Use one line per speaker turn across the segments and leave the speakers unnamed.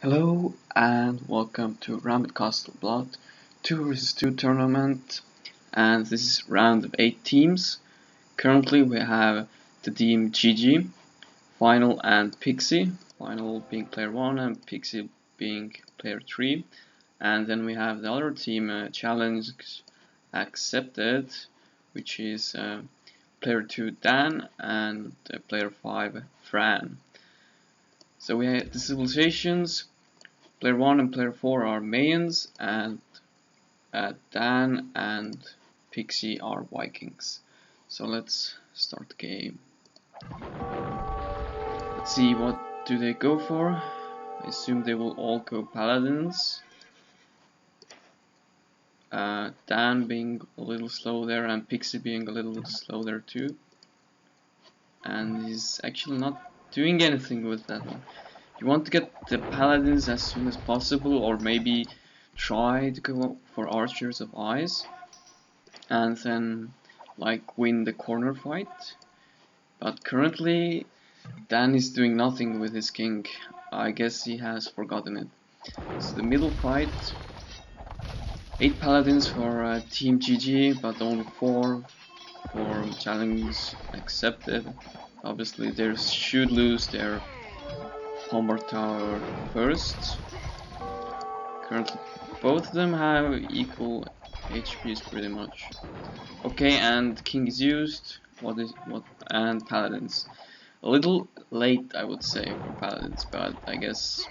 Hello and welcome to Rambit Castle Blood 2 vs 2 tournament, and this is round of 8 teams. Currently we have the team GG, Final and Pixie, Final being player 1 and Pixie being player 3, and then we have the other team Challenge Accepted, which is player 2 Dan and player 5 Fran. So we have the civilizations. Player 1 and player 4 are Mayans, and Dan and Pixie are Vikings. So let's start the game. Let's see, what do they go for? I assume they will all go Paladins. Dan being a little slow there, and Pixie being a little slow there too. And he's actually not doing anything with that one. You want to get the Paladins as soon as possible, or maybe try to go for Archers of Ice and then like win the corner fight. But currently Dan is doing nothing with his king. I guess he has forgotten it. So the middle fight, 8 Paladins for Team GG, but only 4 for Challenge Accepted. Obviously they should lose their Combat Tower first. Currently both of them have equal HPs pretty much. Okay, and King is used. And Paladins. A little late, I would say, for Paladins, but I guess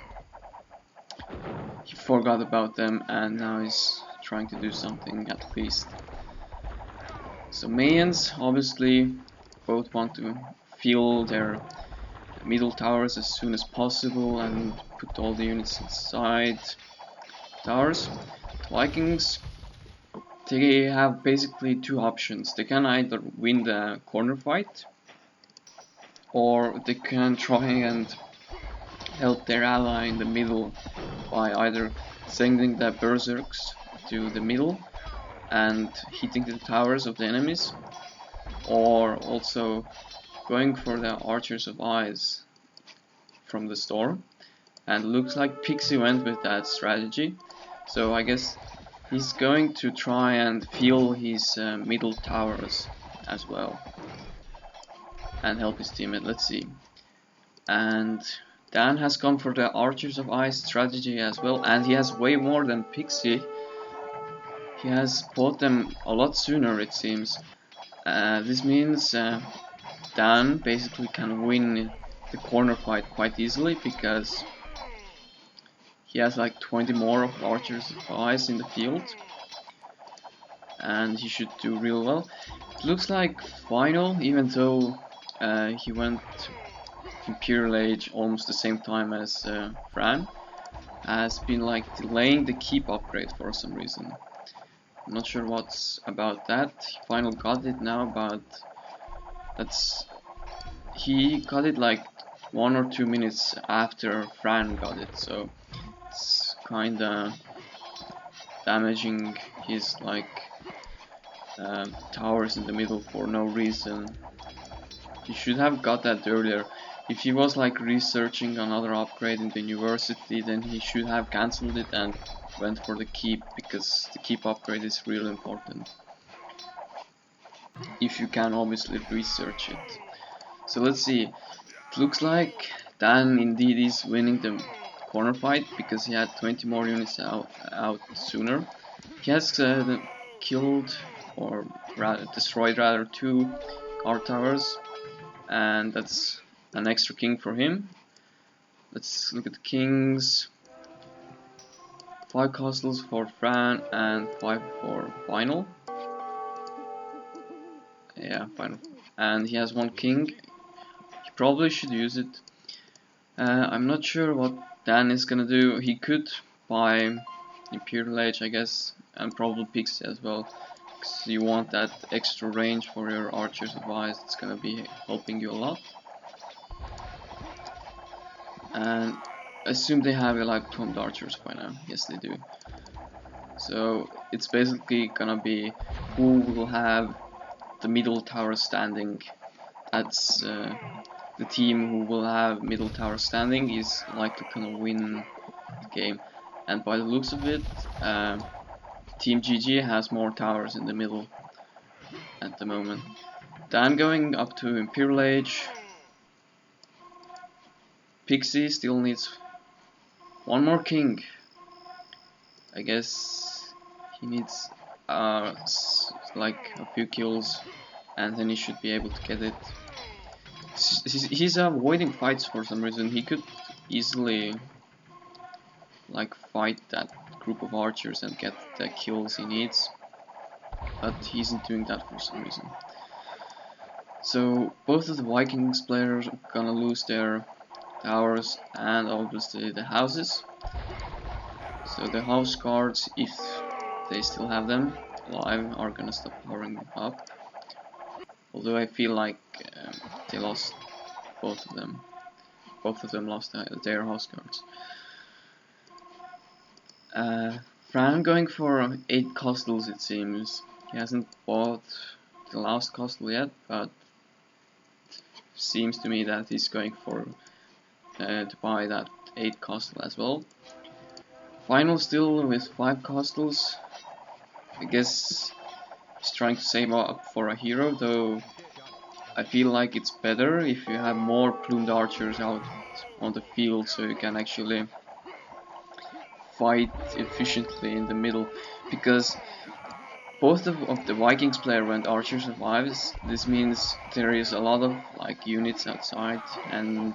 he forgot about them and now he's trying to do something at least. So Mayans obviously both want to fill their middle towers as soon as possible and put all the units inside towers. Vikings, they have basically 2 options. They can either win the corner fight, or they can try and help their ally in the middle by either sending the berserks to the middle and hitting the towers of the enemies, or also going for the Archers of Ice from the storm. And looks like Pixie went with that strategy, so I guess he's going to try and fill his middle towers as well and help his teammate. Let's see. And Dan has gone for the Archers of Ice strategy as well, and he has way more than Pixie. He has bought them a lot sooner, it seems. This means Dan basically can win the corner fight quite easily, because he has like 20 more of Archers of Ice in the field, and he should do real well. It looks like Final, even though he went Imperial Age almost the same time as Fran, has been like delaying the keep upgrade for some reason. I'm not sure what's about that. Final got it now, but he got it like 1 or 2 minutes after Fran got it, so it's kinda damaging his like towers in the middle for no reason. He should have got that earlier. If he was like researching another upgrade in the university, then he should have cancelled it and went for the keep, because the keep upgrade is really important if you can obviously research it. So let's see. It looks like Dan indeed is winning the corner fight, because he had 20 more units out sooner. He has killed, or destroyed rather, 2 guard towers, and that's an extra king for him. Let's look at the kings. 5 castles for Fran and 5 for Final. Yeah, Final. And he has 1 king. He probably should use it. I'm not sure what Dan is gonna do. He could buy Imperial Age, I guess, and probably Pixie as well, because you want that extra range for your Archers of Ice. It's gonna be helping you a lot. And I assume they have like plumed archers by now. Yes, they do. So it's basically gonna be who will have the middle tower standing. That's the team who will have middle tower standing is likely gonna win the game. And by the looks of it, Team GG has more towers in the middle at the moment. Dan going up to Imperial Age. Pixie still needs one more king. I guess he needs like a few kills, and then he should be able to get it. He's avoiding fights for some reason. He could easily like fight that group of archers and get the kills he needs, but he isn't doing that for some reason. So both of the Vikings players are gonna lose their towers and obviously the houses. So the house guards, if they still have them alive, are gonna stop powering up. Although I feel like they lost both of them. Both of them lost their house guards. Fran going for 8 castles, it seems. He hasn't bought the last castle yet, but seems to me that he's going for to buy that 8 castle as well. Final still with 5 castles. I guess he's trying to save up for a hero, though I feel like it's better if you have more plumed archers out on the field so you can actually fight efficiently in the middle, because both of the Vikings player went archer survives. This means there is a lot of like units outside and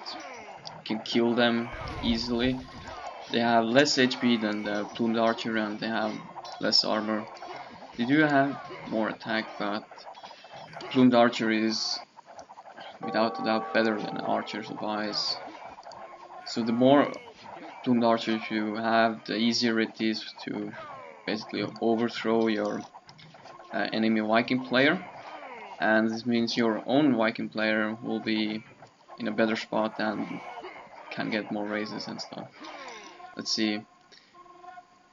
can kill them easily. They have less HP than the plumed archer and they have less armor. They do have more attack, but plumed archer is without a doubt better than archer survives. So the more plumed archers you have, the easier it is to basically overthrow your enemy Viking player, and this means your own Viking player will be in a better spot and can get more raises and stuff. Let's see.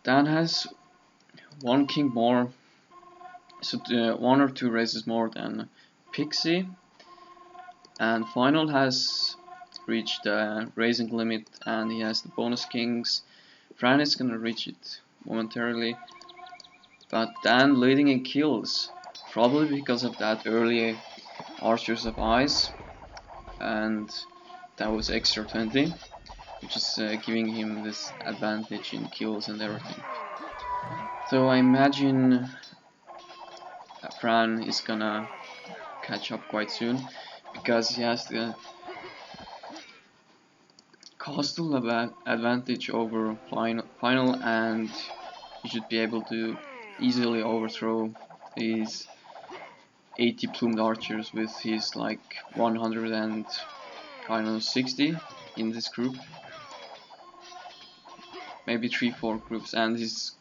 Dan has 1 king more, so 1 or 2 raises more than Pixie, and Final has reached the raising limit and he has the bonus kings. Fran is gonna reach it momentarily, but Dan leading in kills, probably because of that early Archers of Ice, and that was extra 20, which is giving him this advantage in kills and everything. So I imagine Fran is gonna catch up quite soon, because he has the castle advantage over Final, and he should be able to easily overthrow these 80 plumed archers with his like 160 in this group. Maybe 3-4 groups, and he's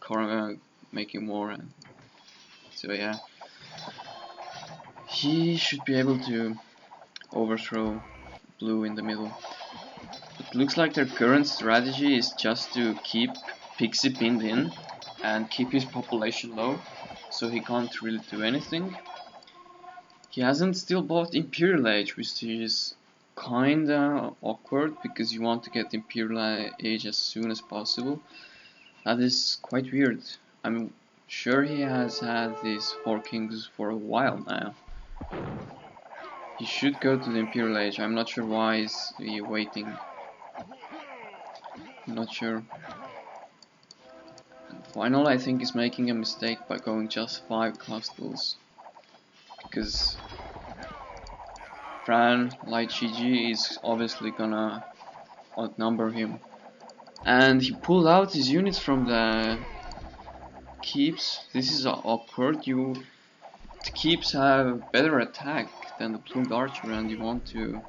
making more. So yeah, he should be able to overthrow blue in the middle. It looks like their current strategy is just to keep Pixie pinned in and keep his population low, so he can't really do anything. He hasn't still bought Imperial Age, which is kinda awkward because you want to get Imperial Age as soon as possible. That is quite weird. I'm sure he has had these 4 kings for a while now. He should go to the Imperial Age. I'm not sure why he's waiting. I'm not sure. And Final, I think, is making a mistake by going just 5 castles, because Fran, like GG, is obviously gonna outnumber him. And he pulled out his units from the keeps. This is awkward. The keeps have better attack than the plumed archer, and you want to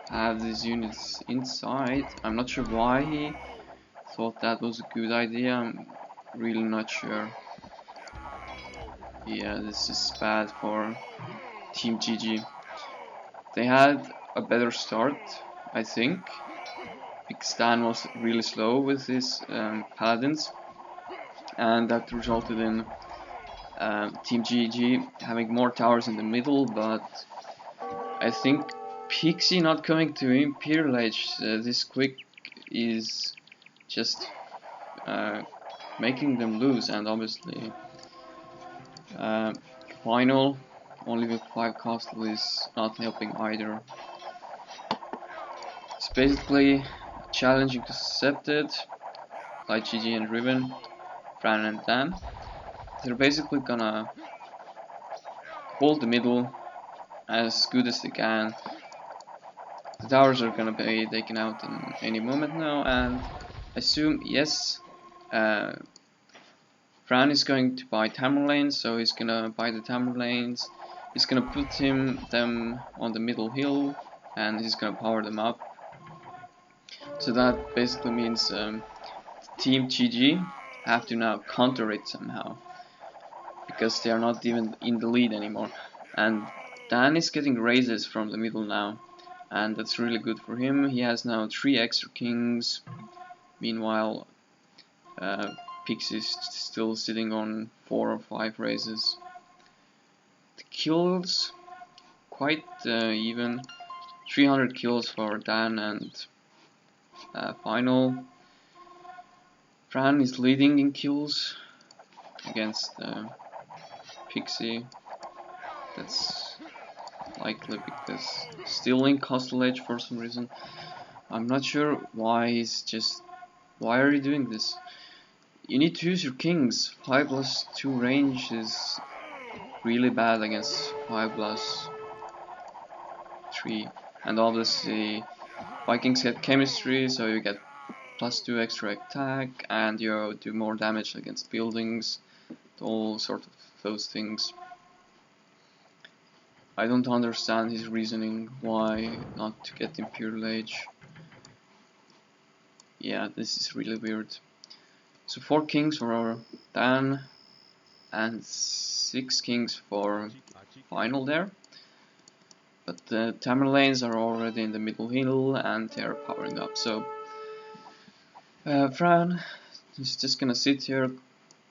have these units inside. I'm not sure why he thought that was a good idea. I'm really not sure. Yeah, this is bad for Team GG. They had a better start, I think, because Dan was really slow with his paladins, and that resulted in Team GG having more towers in the middle, but I think Pixie not going to Imperial Age this quick is just making them lose, and obviously final only with 5 castle is not helping either. It's basically challenge accepted by GG and Riven, Fran and Dan. They're basically gonna hold the middle as good as they can. The towers are gonna be taken out in any moment now, and I assume yes, Fran is going to buy Tamerlane, so he's gonna buy the Tamerlanes. He's gonna put them on the middle hill, and he's gonna power them up. So that basically means Team GG have to now counter it somehow, because they are not even in the lead anymore. And Dan is getting raises from the middle now, and that's really good for him. He has now 3 extra kings. Meanwhile, Pixie's still sitting on 4 or 5 raises. The kills quite even. 300 kills for Dan, and final. Fran is leading in kills against Pixie. That's likely because still in Castle Edge for some reason. I'm not sure why he's just. Why are you doing this? You need to use your kings. 5+2 range is really bad against 5+3, and obviously Vikings get chemistry, so you get +2 extra attack, and you do more damage against buildings, all sort of those things. I don't understand his reasoning why not to get Imperial Age. Yeah, this is really weird. So 4 kings for Dan and 6 kings for final there. But the Tamerlanes are already in the middle hill and they are powering up. So Fran is just gonna sit here,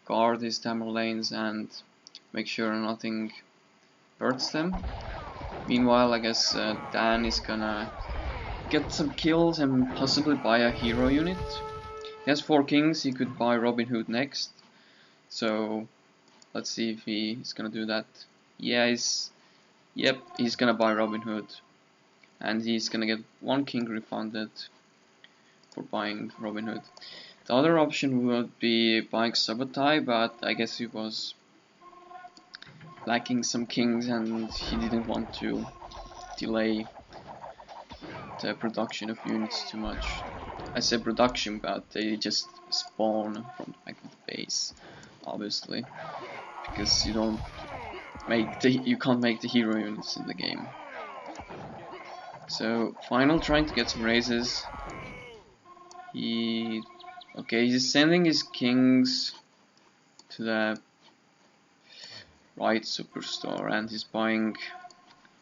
guard his Tamerlanes and make sure nothing hurts them. Meanwhile, I guess Dan is gonna get some kills and possibly buy a hero unit. He has 4 kings, he could buy Robin Hood next. So let's see if he's gonna do that. Yeah, he's gonna buy Robin Hood. And he's gonna get 1 king refunded for buying Robin Hood. The other option would be buying Sabotai, but I guess he was lacking some kings and he didn't want to delay the production of units too much. I say production, but they just spawn from the back of the base, obviously, because you can't make the hero units in the game. So final trying to get some raises. He's sending his kings to the right superstore, and he's buying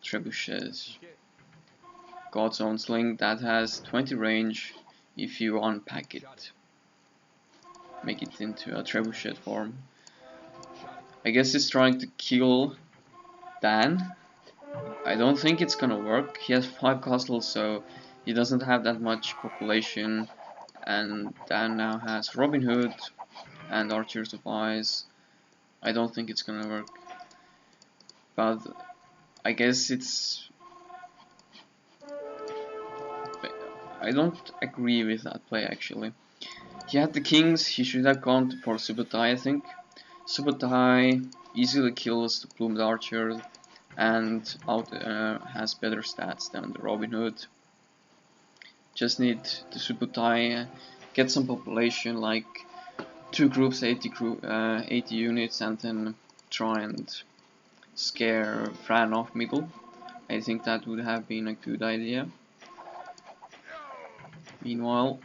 trebuchets. God's Own Sling that has 20 range if you unpack it. Make it into a trebuchet form. I guess he's trying to kill Dan. I don't think it's gonna work. He has 5 castles, so he doesn't have that much population. And Dan now has Robin Hood and Archers of Ice. I don't think it's gonna work. But I guess I don't agree with that play actually. He had the kings, he should have gone for Subotai, I think. Subotai easily kills the Plumed Archer and has better stats than the Robin Hood. Just need the Subotai, get some population, like 2 groups, 80 units, and then try and scare Fran off middle. I think that would have been a good idea. Meanwhile,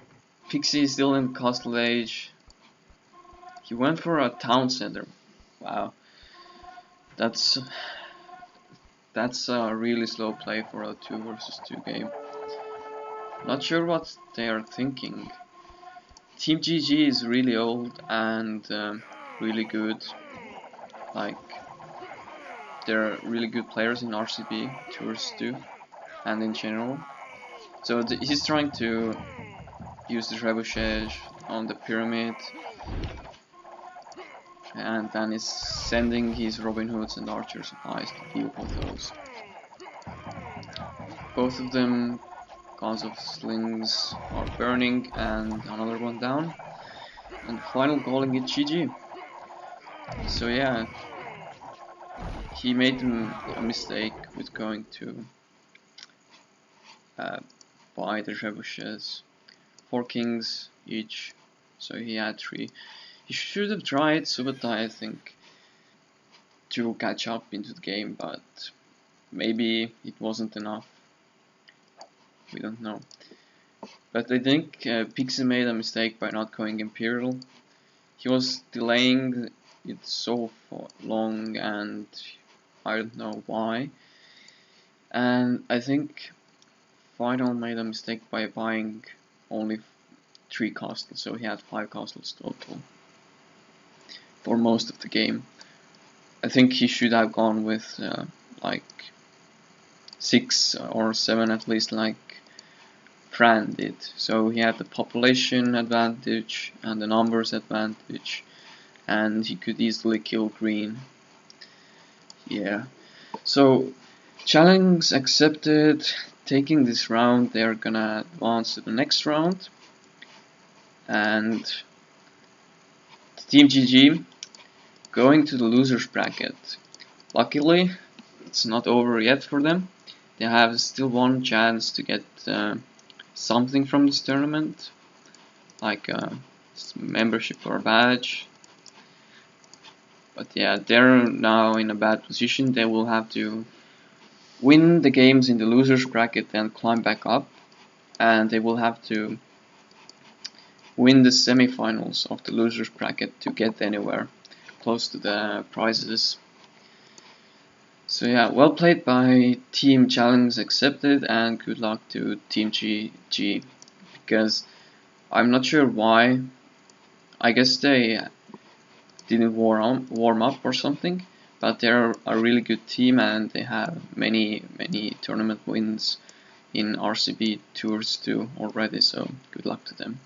Pixie is still in Castle Age. He went for a town center. Wow, that's a really slow play for a 2 versus 2 game. Not sure what they are thinking. Team GG is really old and really good. Like, they're really good players in RCB 2 versus 2. and in general. So he's trying to use the trebuchet on the pyramid, and then is sending his Robin Hoods and Archer supplies to deal with those. Both of them, guns of slings, are burning, and another one down. And final calling it GG. So yeah, he made a mistake with going to buy the trebuchets. 4 kings each, so he had 3. He should have tried Subotai, I think, to catch up into the game, but maybe it wasn't enough. We don't know. But I think Pixie made a mistake by not going Imperial. He was delaying it so long, and I don't know why. And I think Final made a mistake by buying only 3 castles, so he had 5 castles total for most of the game. I think he should have gone with like 6 or 7 at least, like Fran did. So he had the population advantage and the numbers advantage, and he could easily kill green. Yeah. So challenge accepted. Taking this round, they're gonna advance to the next round, and Team GG going to the losers bracket. Luckily, it's not over yet for them. They have still one chance to get something from this tournament, like a membership or a badge. But yeah, they're now in a bad position. They will have to win the games in the losers bracket and climb back up, and they will have to win the semifinals of the losers bracket to get anywhere close to the prizes. So yeah, well played by Team Challenge Accepted, and good luck to Team GG, because I'm not sure why. I guess they didn't warm up or something, but they're a really good team and they have many tournament wins in RCB tours too already, so good luck to them.